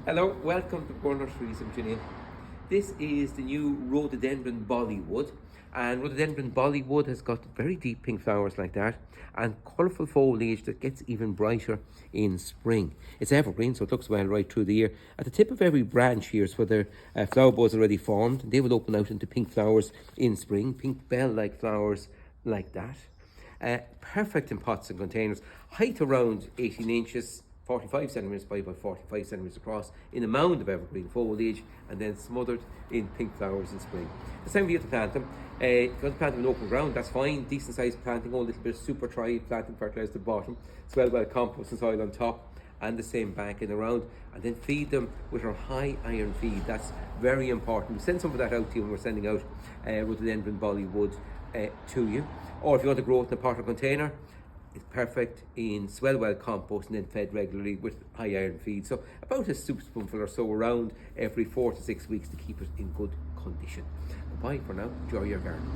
Hello, welcome to Nurseries. I'm Janine. This is the new Rhododendron Bollywood, and Rhododendron Bollywood has got very deep pink flowers like that and colourful foliage that gets even brighter in spring. It's evergreen, so it looks well right through the year. At the tip of every branch here is where the flower buds already formed. They will open out into pink flowers in spring, pink bell-like flowers like that. Perfect in pots and containers, height around 18 inches, 45 centimetres by about 45 centimetres across, in a mound of evergreen foliage, and then smothered in pink flowers in spring. It's time for you to plant them. If you want to plant them in open ground, that's fine. Decent sized planting, all a little bit of super try planting fertiliser at the bottom, as well compost and soil on top, and the same back and around, and then feed them with our high iron feed. That's very important. We send some of that out to you when we're sending out Rhododendron Bollywood to you. Or if you want to grow it in a pot or container, it's perfect in swell compost and then fed regularly with high iron feed. So about a soup spoonful or so around every 4 to 6 weeks to keep it in good condition. Bye for now. Enjoy your garden.